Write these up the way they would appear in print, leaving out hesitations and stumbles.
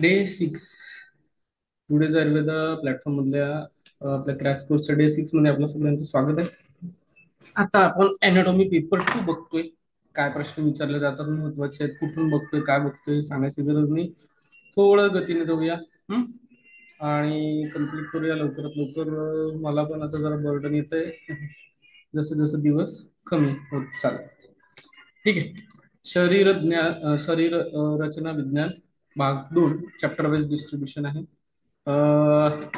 Day 6 today's Ayurveda platform मधल्या आपल्या crash कोर्सच्या डे 6 मध्ये आपलं सगळ्यांचं स्वागत आहे. आता आपण अॅनाटॉमी पेपर 2 बघतोय. काय प्रश्न विचारले जातात महत्वाचे आहेत, कुठून बघतोय, काय बघतोय सांगायची गरज नाही. थोडं गतीने जाऊया. हम्म? आणि कम्प्लीट करूया लवकरात लवकर. मला पण आता जरा बर्डन येतंय जसं जसं दिवस कमी होत चालत. ठीक आहे. शरीर रचना विज्ञान भाग 2 चॅप्टर वाइज डिस्ट्रीब्युशन आहे.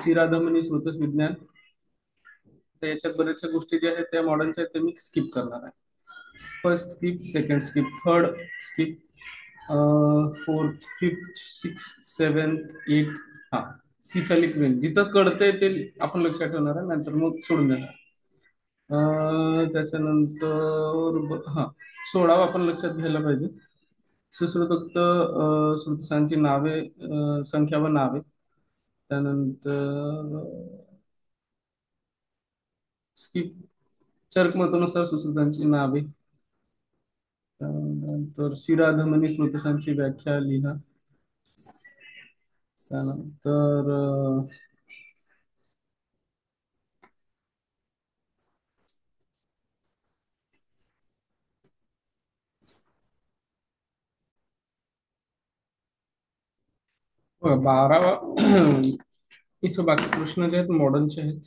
शिराधमनी स्रोतस विज्ञान, तर याच्यात बऱ्याचशा गोष्टी ज्या आहेत त्या मॉडर्नच्या आहेत, ते मी स्किप करणार आहे. First skip, second skip, third skip, fourth, fifth, six, seventh, eight. हा, सिफॅलिक वेन जिथं कळतंय ते आपण लक्षात ठेवणार आहे, नंतर मग सोडून देणार. त्याच्यानंतर हा 16 आपण लक्षात घ्यायला पाहिजे. सुश्रुतोक्त स्मृतिसांची नावे, संख्या व नावे. त्यानंतर स्किप, चरकमतानुसार सुश्रुतांची नावे. त्यानंतर शिराधमनी स्मृतिसांची व्याख्या लिहा. त्यानंतर 12वा इथं बाकी प्रश्न जे आहेत मॉडर्नचे आहेत.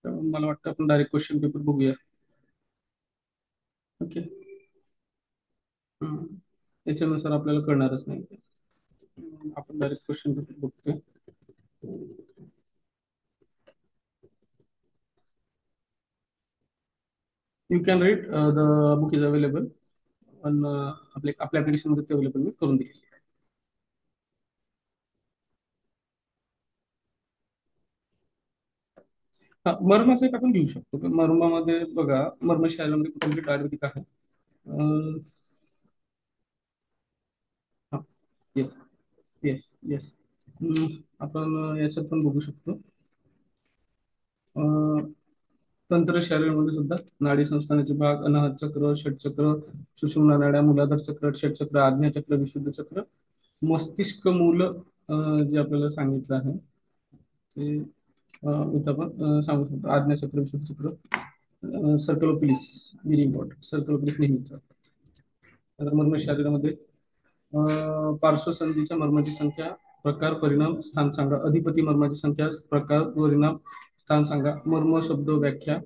त्यामुळे मला वाटतं आपण डायरेक्ट क्वेश्चन पेपर बघूया. ओके. त्याच्यानुसार आपल्याला कळणारच नाही. आपण डायरेक्ट क्वेश्चन पेपर बघतोय. You can read the book is available. पण आपल्या ऍप्लिकेशन मध्ये ते अवेलेबल मी करून दिलेली आहे. हा, मर्माचे आपण घेऊ शकतो. मर्मामध्ये बघा, मर्मशास्त्रामध्ये कम्प्लीट आयुर्वेदिक आहे. अं, हा, येस, येस, येस. आपण याच्यात पण बघू शकतो. अं, तंत्र शरीरामध्ये सुद्धा नाडी संस्थानाचे भाग, अनाहत चक्र, षटचक्र, सुषुम्ना नाड्या, मूलाधार चक्र, षटचक्र, आज्ञा चक्र, विशुद्ध चक्र, मस्तिष्क मूल जे आपल्याला सांगितलं आहे ते इथं आपण सांगू शकतो. आज्ञा चक्र, विशुद्ध चक्र, सर्कलोपिलिस, व्हेरी इम्पॉर्टंट. सर्कलोपिलिस नेहमीच. तर मर्म शरीरामध्ये पार्श्वसंधीच्या मर्माची संख्या, प्रकार, परिणाम, स्थान सांगा. अधिपती मर्माची संख्या, प्रकार, परिणाम, स्थान सांगा. मर्म शब्द व्याख्या,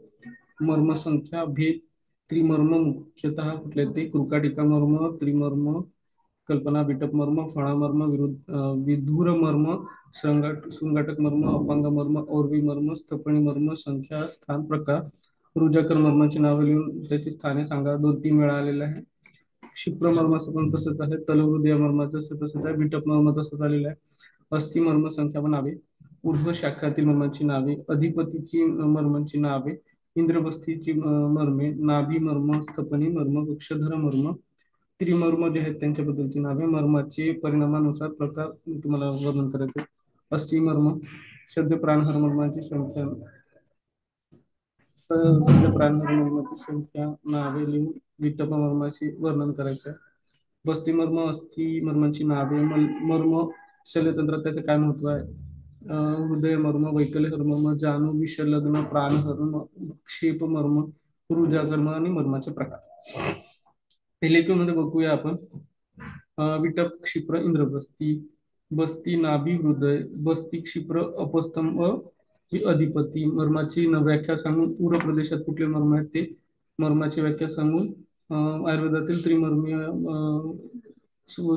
मर्म संख्या, भेद. त्रिमर्म मुख्यतः कुठले ते? कृकाटिका मर्म, त्रिमर्म, कल्पना, बिटप मर्म, फळामर्म, विधुर मर्म, शृंगाटक मर्म, अपांग मर्म, और्वी मर्म, स्थपणी मर्म. संख्या, स्थान, प्रकार. रुजाकर मर्माची नावे लिहून त्याची स्थाने सांगा. 2-3 वेळा आलेलं आहे. क्षिप्र मर्माचं पण तसंच आहे. तलहृदय मर्माचं तसंच आहे. बिटप मर्म तसंच आलेलं आहे. अस्थि मर्म संख्या व नावे. ऊर्ध्व शाखातील मर्माची नावे, अधिपतीची मर्मांची नावे, इंद्रबस्तीची मर्मे, नाभी मर्म, स्थपनी मर्म, वक्षधर मर्म, त्रिमर्म जे आहेत त्यांच्याबद्दलची नावे, मर्माचे परिणामानुसार प्रकार तुम्हाला वर्णन करायचे. अस्थि मर्म, सद्य प्राणहर मर्माची संख्या, सद्य प्राणहर मर्माची संख्या, नावे लिहून विटप मर्माचे वर्णन करायचं. बस्ती मर्म, अस्थि मर्माची नावे, मर्म शल्यतंत्रात त्याचं काय महत्व आहे. हृदय मर्म, वैकल्य मर्म, जाणू, विषलग्न, प्राणहर, क्षेप मर्म, रुजागर्म आणि मर्माचे प्रकार. पहिले मध्ये बघूया आपण. विटप, क्षिप्र, इंद्रबस्ती. बस्ती, नाभी, हृदय. बस्ती, क्षिप्र, अपस्तंभ, ही अधिपती. मर्माची व्याख्या सांगून पूर्व प्रदेशात कुठले मर्म आहेत ते मर्माची व्याख्या सांगून आयुर्वेदातील त्रिमर्मीय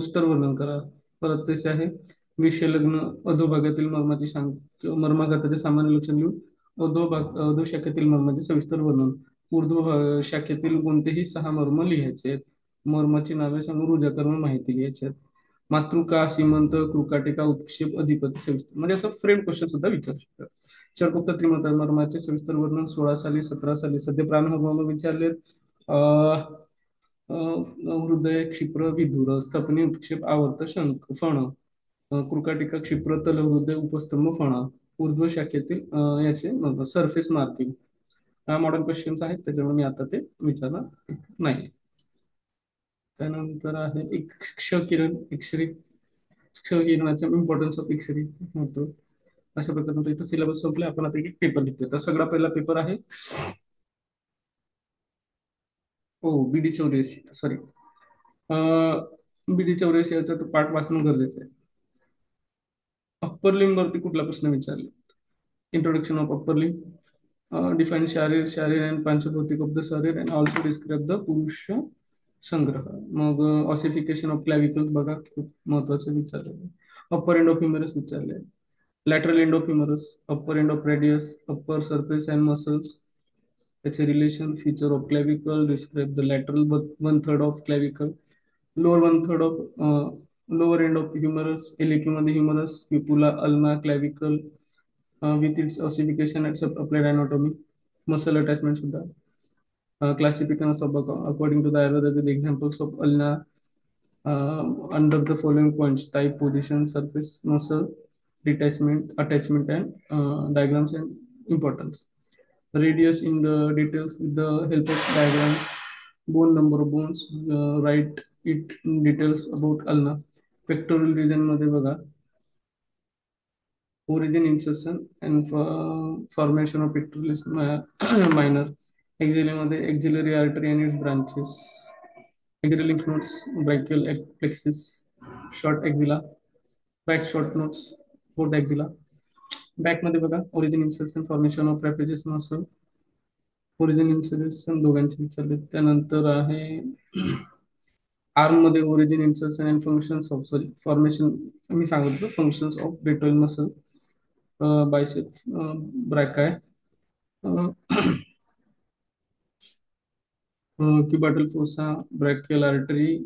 स्तर वर्णन करा. परत तसे आहे विषयलग्न, अधोभागातील मर्माची मर्माघाताचे सामान्य लक्षण लिहून अधो शाखेतील मर्माचे सविस्तर वर्णन. ऊर्ध्व शाखेतील कोणतेही 6 मर्म लिहायचे आहेत. मर्माची नावे सांगून रुजाकर्म माहिती लिहायची आहेत. मातृका, सीमंत, कृकाटिका, उत्क्षेप, अधिपती सविस्तर, म्हणजे असं फ्रेम क्वेश्चन सुद्धा विचारू शकतात. चरकोक्त त्रिमंत मर्माचे सविस्तर वर्णन 16 साली, 17 साली. सध्या प्राणहर विचारले. हृदय, क्षिप्र, विधुर, स्थपनी, उत्क्षेप, आवर्त, शंख, फण. कृकाटिका, क्षिप्र, तल, हृदय, उपस्तंभ, फणा. ऊर्ध्व शाखेतील याचे सरफेस मार्किंग. हा मॉडर्न क्वेश्चन्स आहेत, त्याच्यामुळे मी आता ते विचारणार नाही. त्यानंतर आहे एक क्ष किरण, एक्सरे. क्षयिरणाचा इम्पॉर्टन्स ऑफ एक्सरे होतो. अशा प्रकारे इथं सिलेबस संपले. आपण आता एक पेपर लिहितोय. तर सगळा पहिला पेपर आहे हो BD 84, सॉरी BD 84 याचा तो पाठ वाचणं गरजेचं आहे. अप्पर लिंब वरती कुठला प्रश्न विचारले? इंट्रोडक्शन ऑफ अप्पर लिंब, डिफाईन शारीर अँड पंचभौतिक ऑफ द शरीर अँड ऑल्सो डिस्क्राईब द पुरुष संग्रह. मग ऑसिफिकेशन ऑफ क्लॅव्हिकल बघा, खूप महत्वाचं विचारलं. अप्पर एंड ऑफ ह्युमरस विचारले. Lateral end of humerus, upper end of radius, upper surface and muscles, त्याचे relation, feature of clavicle, describe the lateral 1/3 of clavicle, lower 1/3 of lower end of humerus, एलिक्यूमध्ये humerus, fibula, ulna, clavicle with its ossification at sub applied anatomy, muscle attachment सुद्धा. Classification of according to the Ayurveda with examples of ulna under the following points: type, position, surface, muscle, detachment, attachment, and diagrams and importance. Radius in the details with the help of diagrams. Bone, number of bones, write it in details about ulna. Pectoral region मध्ये बघा, origin, insertion, and formation of pectoralis minor. Axilla मध्ये axillary artery and its branches. Axillary lymph nodes, brachial plexus, short axilla, back short nodes, fourth axilla. Back मध्ये बघा, origin, insertion, formation of trapezius muscle. Origin insertion दोघांचे विचारले. त्यानंतर आहे arm मध्ये origin, insertion and functions of, sorry formation मी सांगत होतो, functions of deltoid muscle, bicep, brachii, cubital fossa, brachial artery,